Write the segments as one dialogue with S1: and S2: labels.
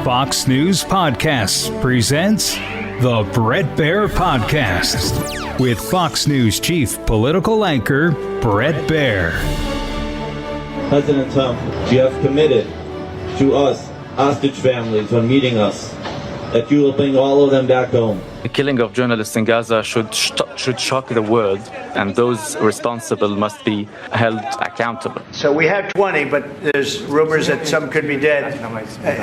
S1: Fox News Podcasts presents the Bret Baier Podcast with Fox News chief political anchor Bret Baier.
S2: President Trump, you have committed to us, hostage families, when meeting us, that you will bring all of them back home.
S3: The killing of journalists in Gaza should shock the world, and those responsible must be held accountable.
S4: So we have 20, but there's rumors that some could be dead.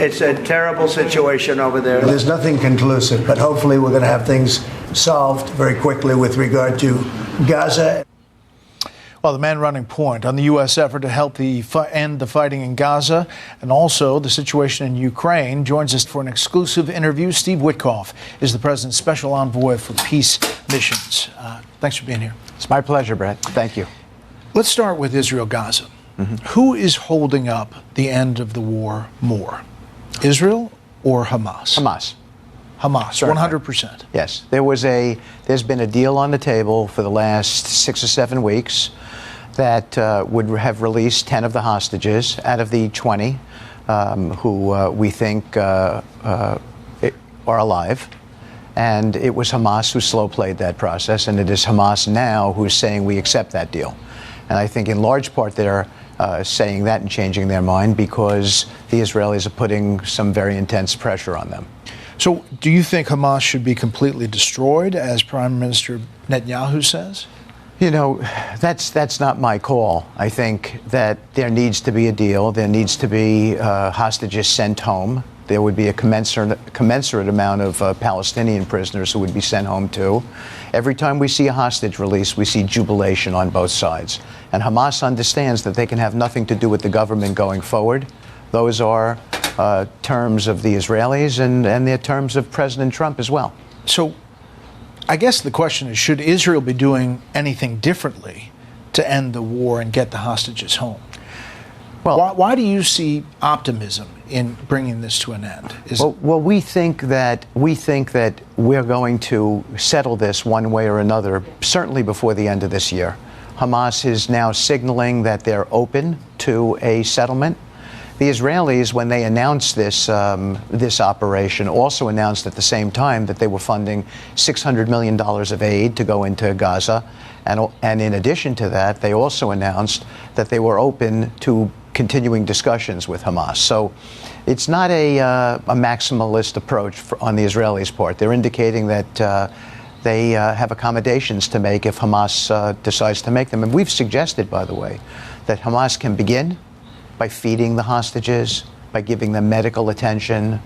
S4: It's a terrible situation over there.
S5: There's nothing conclusive, but hopefully we're going to have things solved very quickly with regard to Gaza.
S6: Well, the man running point on the U.S. effort to help end the fighting in Gaza and also the situation in Ukraine joins us for an exclusive interview. Steve Witkoff is the president's special envoy for peace missions. Thanks for being here.
S7: It's my pleasure, Brett. Thank you.
S6: Let's start with Israel-Gaza. Who is holding up the end of the war more, Israel or Hamas? Hamas, 100%.
S7: Yes. There's been a deal on the table for the last 6 or 7 weeks that would have released 10 of the hostages out of the 20 who we think are alive. And it was Hamas who slow-played that process, and it is Hamas now who's saying we accept that deal. And I think in large part they're saying that and changing their mind because the Israelis are putting some very intense pressure on them.
S6: So do you think Hamas should be completely destroyed, as Prime Minister Netanyahu says?
S7: You know, that's not my call. I think that there needs to be a deal. There needs to be hostages sent home. There would be a commensurate amount of Palestinian prisoners who would be sent home too. Every time we see a hostage release, we see jubilation on both sides. And Hamas understands that they can have nothing to do with the government going forward. Those are terms of the Israelis and they're terms of President Trump as well.
S6: So I guess the question is, should Israel be doing anything differently to end the war and get the hostages home? Well, why do you see optimism in bringing this to an end?
S7: Well, we think that we're going to settle this one way or another, certainly before the end of this year. Hamas is now signaling that they're open to a settlement. The Israelis, when they announced this operation, also announced at the same time that they were funding $600 million of aid to go into Gaza. And in addition to that, they also announced that they were open to continuing discussions with Hamas. So it's not a maximalist approach on the Israelis' part. They're indicating that they have accommodations to make if Hamas decides to make them. And we've suggested, by the way, that Hamas can begin by feeding the hostages, by giving them medical attention,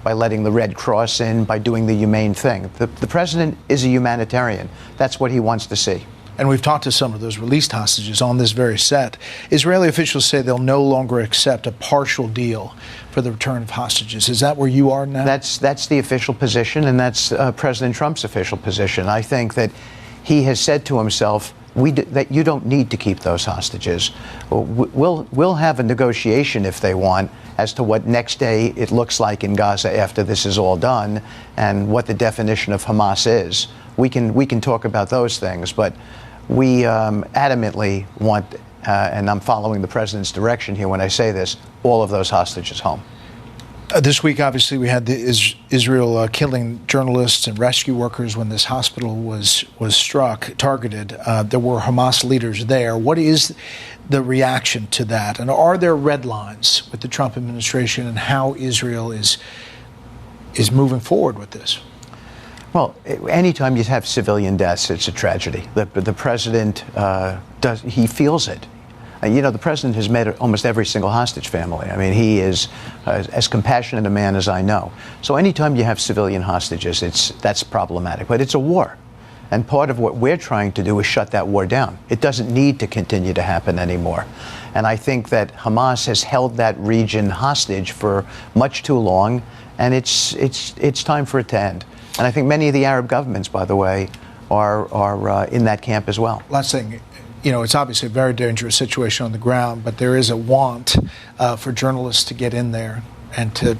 S7: by letting the Red Cross in, by doing the humane thing. The president is a humanitarian. That's what he wants to see.
S6: And we've talked to some of those released hostages on this very set. Israeli officials say they'll no longer accept a partial deal for the return of hostages. Is that where you are now?
S7: That's the official position, and that's President Trump's official position. I think that he has said to himself, that you don't need to keep those hostages. We'll have a negotiation if they want as to what next day it looks like in Gaza after this is all done and what the definition of Hamas is. We can talk about those things, but we adamantly want, and I'm following the president's direction here when I say this, all of those hostages home.
S6: This week, obviously, we had Israel killing journalists and rescue workers when this hospital was targeted. There were Hamas leaders there. What is the reaction to that? And are there red lines with the Trump administration and how Israel is moving forward with this?
S7: Well, anytime you have civilian deaths, it's a tragedy. The president he feels it. You know, the president has met almost every single hostage family. I mean, he is as compassionate a man as I know. So anytime you have civilian hostages, that's problematic. But it's a war. And part of what we're trying to do is shut that war down. It doesn't need to continue to happen anymore. And I think that Hamas has held that region hostage for much too long, and it's time for it to end. And I think many of the Arab governments, by the way, are in that camp as well.
S6: Last thing. You know, it's obviously a very dangerous situation on the ground, but there is a want for journalists to get in there and to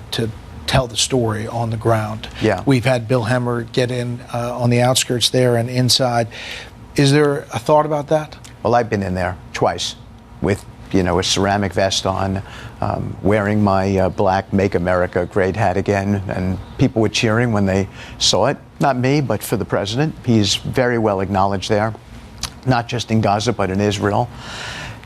S6: tell the story on the ground.
S7: Yeah.
S6: We've had Bill Hemmer get in on the outskirts there and inside. Is there a thought about that?
S7: Well, I've been in there twice with a ceramic vest on, wearing my black Make America Great hat again, and people were cheering when they saw it. Not me, but for the president. He's very well acknowledged there, not just in Gaza, but in Israel.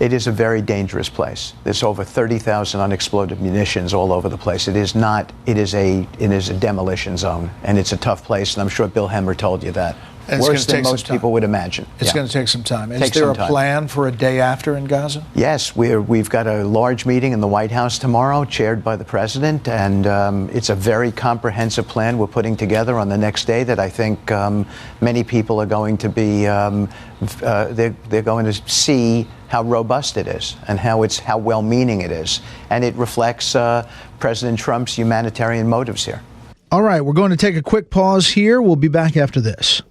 S7: It is a very dangerous place. There's over 30,000 unexploded munitions all over the place. It is a demolition zone, and it's a tough place, and I'm sure Bill Hemmer told you that. Worse than most people would imagine.
S6: It's going to take some time. Is there a plan for a day after in Gaza?
S7: Yes, we've got a large meeting in the White House tomorrow, chaired by the president, and it's a very comprehensive plan we're putting together on the next day that I think many people are going to be, they're going to see how robust it is and how well-meaning it is. And it reflects President Trump's humanitarian motives here.
S6: All right, we're going to take a quick pause here. We'll be back after this.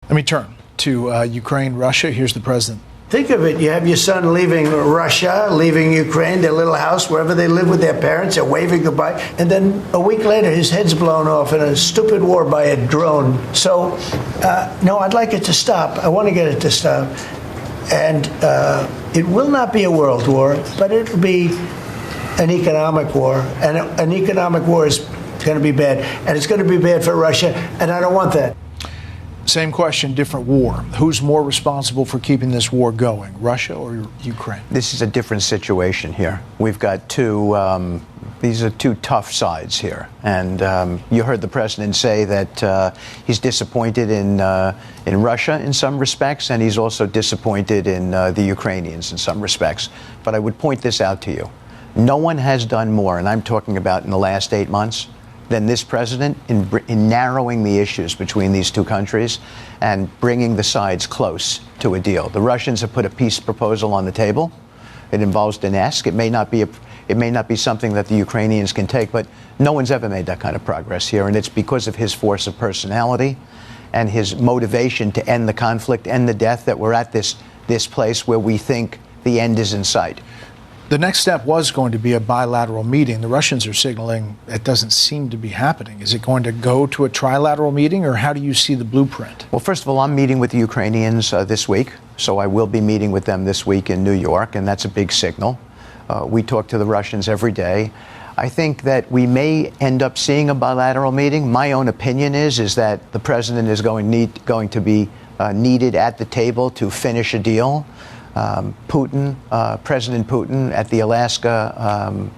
S6: Let me turn to Ukraine, Russia. Here's the president.
S5: Think of it. You have your son leaving Russia, leaving Ukraine, their little house, wherever they live with their parents. They're waving goodbye. And then a week later, his head's blown off in a stupid war by a drone. So, no, I'd like it to stop. I want to get it to stop. And it will not be a world war, but it'll be an economic war. And an economic war is going to be bad. And it's going to be bad for Russia. And I don't want that.
S6: Same question, different war. Who's more responsible for keeping this war going, Russia or Ukraine?
S7: This is a different situation here. We've got these are two tough sides here. And you heard the president say that he's disappointed in Russia in some respects, and he's also disappointed in the Ukrainians in some respects. But I would point this out to you. No one has done more, and I'm talking about in the last 8 months, than this president in narrowing the issues between these two countries and bringing the sides close to a deal. The Russians have put a peace proposal on the table. It involves Donetsk. It may not be something that the Ukrainians can take, but no one's ever made that kind of progress here, and it's because of his force of personality and his motivation to end the conflict, end the death, that we're at this place where we think the end is in sight.
S6: The next step was going to be a bilateral meeting. The Russians are signaling it doesn't seem to be happening. Is it going to go to a trilateral meeting, or how do you see the blueprint?
S7: Well, first of all, I'm meeting with the Ukrainians this week, so I will be meeting with them this week in New York, and that's a big signal. We talk to the Russians every day. I think that we may end up seeing a bilateral meeting. My own opinion is that the president is going to be needed at the table to finish a deal. President Putin at the Alaska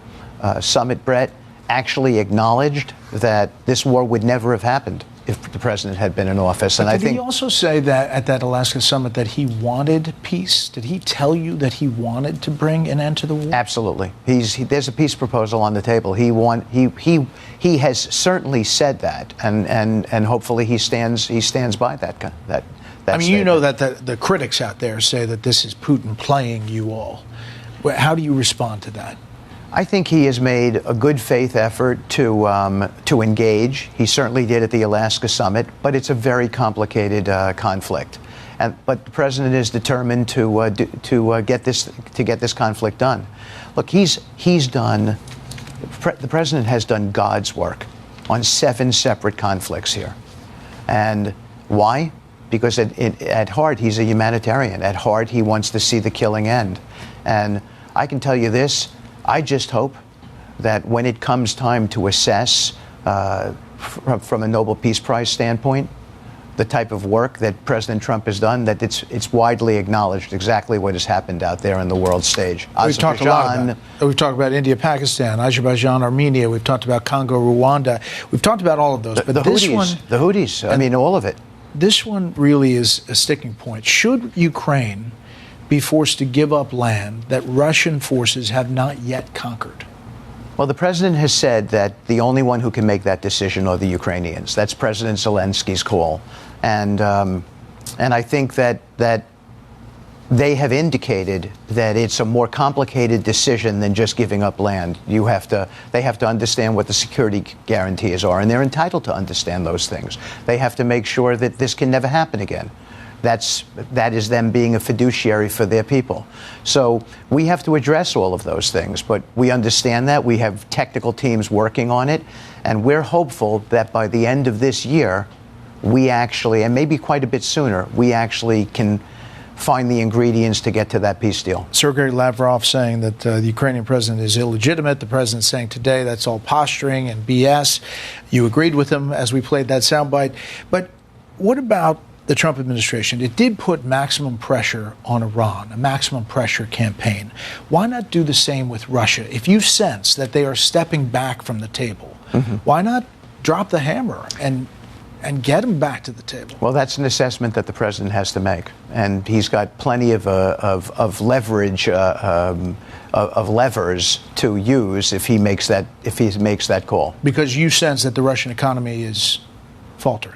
S7: summit, Brett, actually acknowledged that this war would never have happened if the president had been in office. And
S6: did he also say that at that Alaska summit that he wanted peace? Did he tell you that he wanted to bring an end to the war?
S7: Absolutely. There's a peace proposal on the table. He has certainly said that, and hopefully he stands by that. I
S6: mean, you know that the critics out there say that this is Putin playing you all. How do you respond to that?
S7: I think he has made a good faith effort to engage. He certainly did at the Alaska summit, but it's a very complicated conflict. But the president is determined to get this conflict done. Look, the president has done God's work on 7 separate conflicts here, and why? Because at heart, he's a humanitarian. At heart, he wants to see the killing end. And I can tell you this, I just hope that when it comes time to assess, from a Nobel Peace Prize standpoint, the type of work that President Trump has done, that it's widely acknowledged exactly what has happened out there on the world stage.
S6: We've talked a lot about it. We've talked about India, Pakistan, Azerbaijan, Armenia. We've talked about Congo, Rwanda. We've talked about all of those. But
S7: the Houthis, I mean, all of it.
S6: This one really is a sticking point. Should Ukraine be forced to give up land that Russian forces have not yet conquered?
S7: Well, the president has said that the only one who can make that decision are the Ukrainians. That's President Zelensky's call. And I think that they have indicated that it's a more complicated decision than just giving up land. They have to understand what the security guarantees are, and they're entitled to understand those things. They have to make sure that this can never happen again. That is them being a fiduciary for their people. So we have to address all of those things, but we understand that. We have technical teams working on it, and we're hopeful that by the end of this year, we actually, and maybe quite a bit sooner, we actually can find the ingredients to get to that peace deal.
S6: Sergei Lavrov saying that the Ukrainian president is illegitimate. The president saying today that's all posturing and BS. You agreed with him as we played that soundbite. But what about the Trump administration? It did put maximum pressure on Iran, a maximum pressure campaign. Why not do the same with Russia? If you sense that they are stepping back from the table, why not drop the hammer and get them back to the table?
S7: Well, that's an assessment that the president has to make, and he's got plenty of leverage, of levers to use if he makes that call.
S6: Because you sense that the Russian economy is faltering.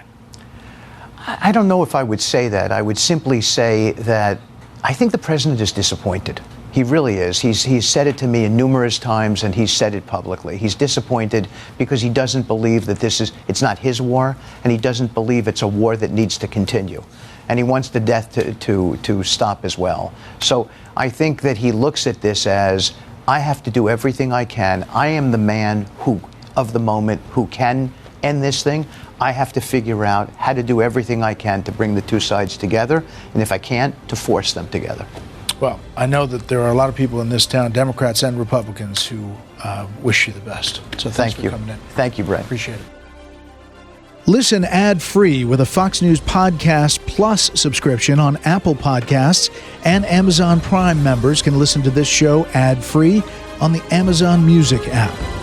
S7: I don't know if I would say that. I would simply say that I think the president is disappointed. He really is. He's said it to me numerous times, and he's said it publicly. He's disappointed because he doesn't believe that it's not his war, and he doesn't believe it's a war that needs to continue. And he wants the death to stop as well. So I think that he looks at this as, I have to do everything I can. I am the man of the moment who can end this thing. I have to figure out how to do everything I can to bring the two sides together, and if I can't, to force them together.
S6: Well, I know that there are a lot of people in this town, Democrats and Republicans, who wish you the best. So thanks for coming in.
S7: Thank you, Brett.
S6: Appreciate it. Listen ad-free with a Fox News Podcast Plus subscription on Apple Podcasts, and Amazon Prime members can listen to this show ad-free on the Amazon Music app.